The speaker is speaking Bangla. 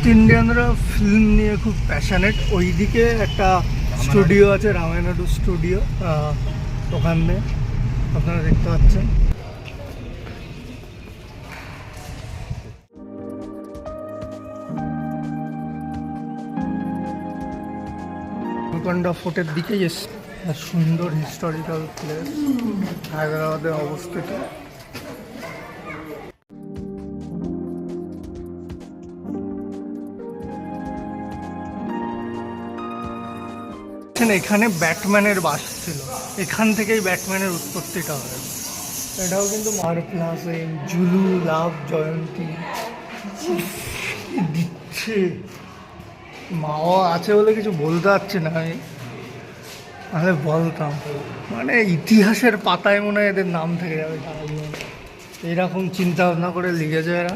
সাউথ ইন্ডিয়ানরা ফিল্ম নিয়ে খুব প্যাশনেট। ওইদিকে একটা স্টুডিও আছে, রামায়ণাডু স্টুডিও, ওখানে আপনারা দেখতে পাচ্ছেন। গোলকোন্ডা ফোর্টের দিকেই সুন্দর হিস্টোরিক্যাল প্লেস, হায়দ্রাবাদে অবস্থিত। এখানে ব্যাটম্যানের বাস ছিল, এখান থেকেই ব্যাটম্যানের উৎপত্তিটা হয়। এটাও কিন্তু মারপ্লা সেন, জুলু, লাভ, জয়ন্তী দিচ্ছে। মাও আছে বলে কিছু বলতে পারছি না আমি, তাহলে বলতাম। মানে ইতিহাসের পাতায় মনে হয় এদের নাম থেকে যাবে, এরকম চিন্তা ভাবনা করে লিখেছে এরা।